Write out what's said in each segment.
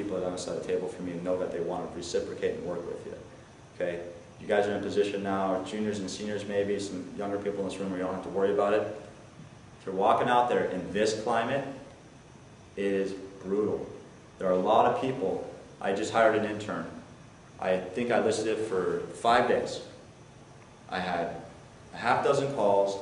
people that are on the side of the table for me and know that they want to reciprocate and work with you. Okay? You guys are in a position now, juniors and seniors maybe, some younger people in this room where you don't have to worry about it. If you're walking out there in this climate, it is brutal. There are a lot of people. I just hired an intern. I think I listed it for 5 days. I had a half dozen calls.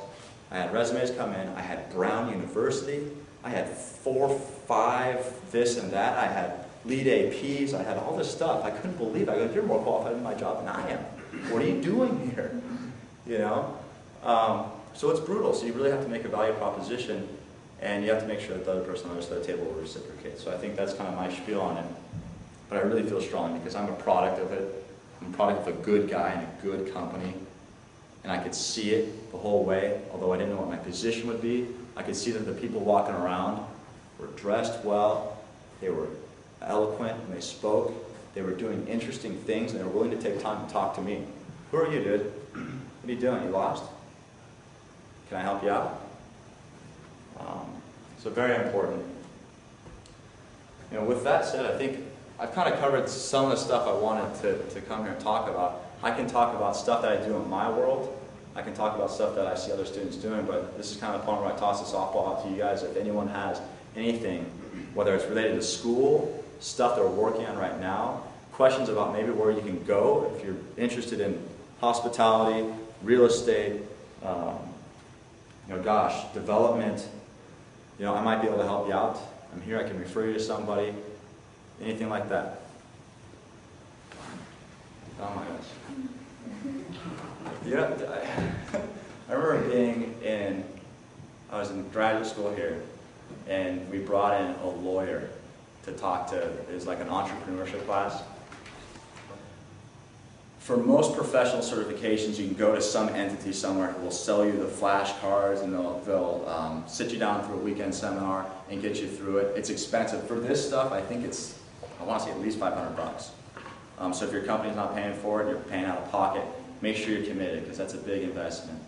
I had resumes come in. I had Brown University. I had 4, 5, this and that. I had lead APs. I had all this stuff. I couldn't believe it. I go, you're more qualified in my job than I am. What are you doing here? You know? So it's brutal. So you really have to make a value proposition, and you have to make sure that the other person on the other side of the table will reciprocate. So I think that's kind of my spiel on it. But I really feel strongly because I'm a product of it. I'm a product of a good guy and a good company. And I could see it the whole way, although I didn't know what my position would be. I could see that the people walking around were dressed well, they were eloquent when they spoke, they were doing interesting things, and they were willing to take time to talk to me. Who are you, dude? What are you doing? You lost? Can I help you out? So very important. You know, with that said, I think I've kind of covered some of the stuff I wanted to come here and talk about. I can talk about stuff that I do in my world. I can talk about stuff that I see other students doing, but this is kind of the point where I toss the softball out to you guys. If anyone has anything, whether it's related to school, stuff that we're working on right now, questions about maybe where you can go if you're interested in hospitality, real estate, development, I might be able to help you out. I'm here, I can refer you to somebody, anything like that. Oh my gosh. I remember I was in graduate school here, and we brought in a lawyer to talk to, it was like an entrepreneurship class. For most professional certifications, you can go to some entity somewhere who will sell you the flashcards, and they'll sit you down for a weekend seminar and get you through it. It's expensive. For this stuff, I think I want to say at least $500. So if your company's not paying for it, you're paying out of pocket, make sure you're committed, because that's a big investment.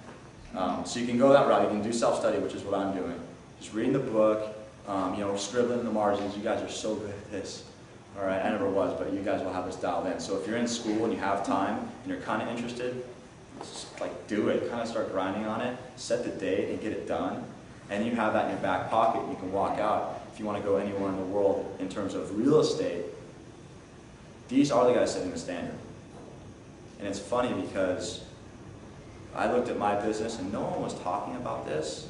So you can go that route. You can do self-study, which is what I'm doing. Just reading the book, scribbling in the margins. You guys are so good at this. All right, I never was, but you guys will have this dialed in. So if you're in school and you have time and you're kind of interested, just do it. Kind of start grinding on it. Set the date and get it done. And you have that in your back pocket. You can walk out. If you want to go anywhere in the world in terms of real estate, these are the guys setting the standard. And it's funny because I looked at my business and no one was talking about this.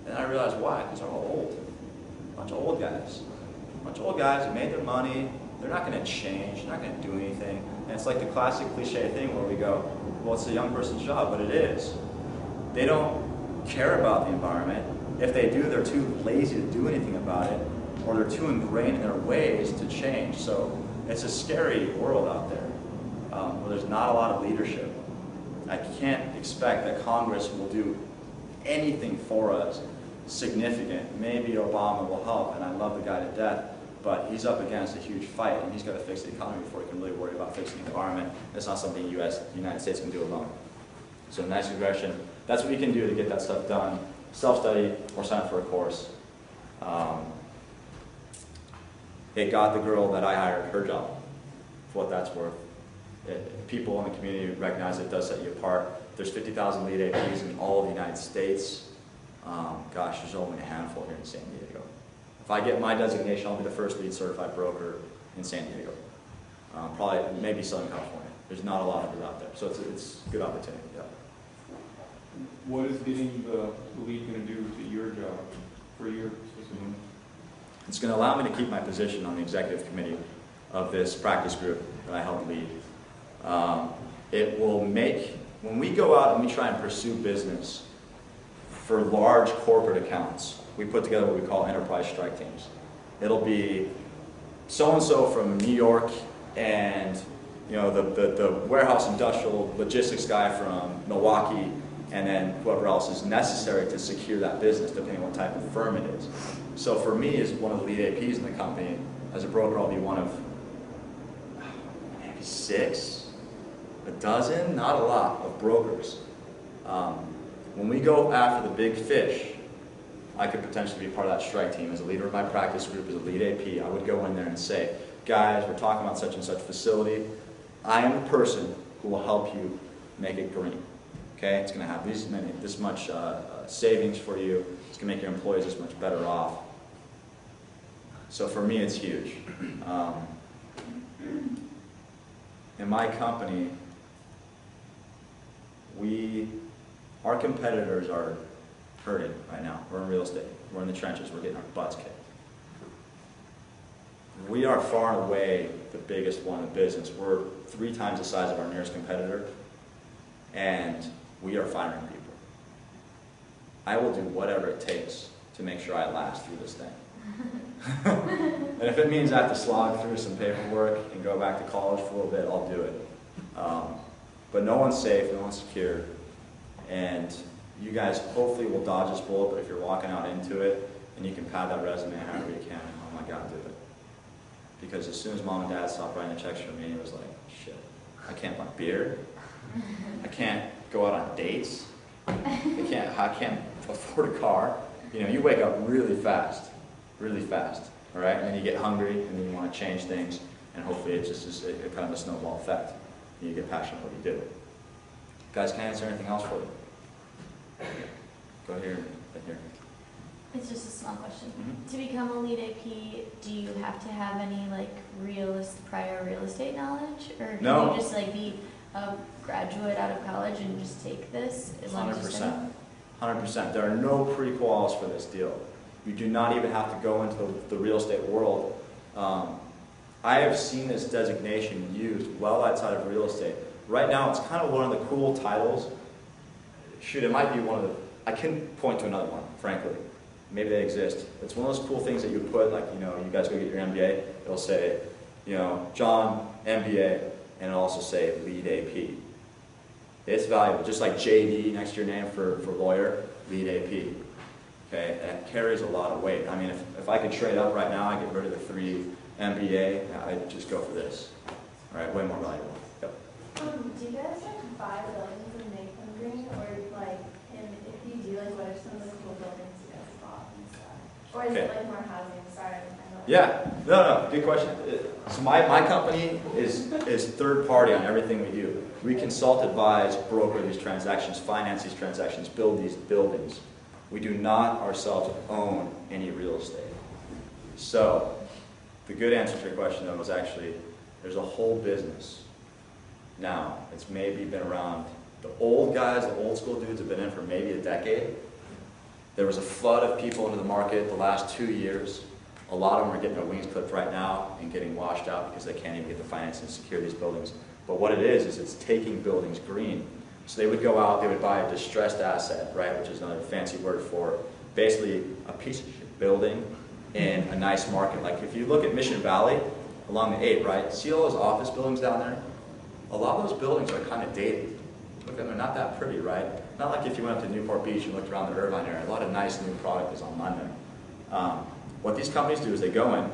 And I realized why, because they're all old. A bunch of old guys. A bunch of old guys who made their money. They're not going to change. They're not going to do anything. And it's like the classic cliche thing where we go, well, it's a young person's job, but it is. They don't care about the environment. If they do, they're too lazy to do anything about it, or they're too ingrained in their ways to change. So it's a scary world out there where there's not a lot of leadership. I can't expect that Congress will do anything for us significant. Maybe Obama will help, and I love the guy to death, but he's up against a huge fight, and he's got to fix the economy before he can really worry about fixing the environment. That's not something the United States can do alone. So nice regression. That's what you can do to get that stuff done. Self-study or sign up for a course. It got the girl that I hired her job, for what that's worth. People in the community recognize it does set you apart. There's 50,000 lead APs in all of the United States. There's only a handful here in San Diego. If I get my designation, I'll be the first lead certified broker in San Diego. Probably, maybe Southern California. There's not a lot of it out there, so it's a good opportunity. Yeah. What is getting the lead going to do to your job, for your specific? It's going to allow me to keep my position on the executive committee of this practice group that I help lead. It will make, when we go out and we try and pursue business for large corporate accounts, we put together what we call enterprise strike teams. It'll be so-and-so from New York and the warehouse industrial logistics guy from Milwaukee, and then whoever else is necessary to secure that business, depending on what type of firm it is. So for me, as one of the lead APs in the company, as a broker, I'll be one of maybe 6, a dozen, not a lot, of brokers. When we go after the big fish, I could potentially be part of that strike team. As a leader of my practice group, as a lead AP, I would go in there and say, guys, we're talking about such and such facility. I am the person who will help you make it green. Okay, it's going to have this much savings for you. It's going to make your employees this much better off. So for me, it's huge. In my company, our competitors are hurting right now. We're in real estate. We're in the trenches. We're getting our butts kicked. We are far and away the biggest one in the business. We're 3 times the size of our nearest competitor, and we are firing people. I will do whatever it takes to make sure I last through this thing. And if it means I have to slog through some paperwork and go back to college for a little bit, I'll do it. But no one's safe, no one's secure, and you guys hopefully will dodge this bullet, but if you're walking out into it, and you can pad that resume however you can, oh my God, do it. Because as soon as mom and dad stopped writing the checks for me, it was like, shit, I can't buy beer, I can't go out on dates, I can't afford a car. You know, you wake up really fast, all right? And then you get hungry, and then you want to change things, and hopefully it's just a kind of a snowball effect. And you get passionate about what you do. Guys, can I answer anything else for you? Go here, right here. It's just a small question. Mm-hmm. To become a lead AP, do you have to have any like prior real estate knowledge, or can No. you just like be a graduate out of college and just take this as long as you study? 100%. There are no pre-quals for this deal. You do not even have to go into the real estate world. I have seen this designation used well outside of real estate. Right now, it's kind of one of the cool titles. Shoot, it might be one of the, I couldn't point to another one, frankly. Maybe they exist. It's one of those cool things that you put, like, you know, you guys go get your MBA, it'll say, you know, John, MBA, and it'll also say lead AP. It's valuable, just like JD next to your name for lawyer, lead AP. Okay, and it carries a lot of weight. I mean, if I could trade up right now, I get rid of the 3 MBA, I'd just go for this. All right, way more valuable. Yep. Do you guys like buy buildings and make them green, or like, and if you do, like, what are some of the cool buildings you guys bought and stuff? Or is it like more housing? Sorry, I know. Yeah, no, good question. So my company is third party on everything we do. We consult, advise, broker these transactions, finance these transactions, build these buildings. We do not ourselves own any real estate. So the good answer to your question, though, is actually there's a whole business. Now, it's maybe been around, the old guys, the old school dudes have been in for maybe a decade. There was a flood of people into the market the last 2 years. A lot of them are getting their wings clipped right now and getting washed out because they can't even get the financing to secure these buildings. But what it is it's taking buildings green. So they would go out, they would buy a distressed asset, right, which is another fancy word for basically a piece of shit building in a nice market. Like if you look at Mission Valley along the 8, right, see all those office buildings down there? A lot of those buildings are kind of dated. Look at them, they're not that pretty, right? Not like if you went up to Newport Beach and looked around the Irvine area. A lot of nice new product is online there. What these companies do is they go in,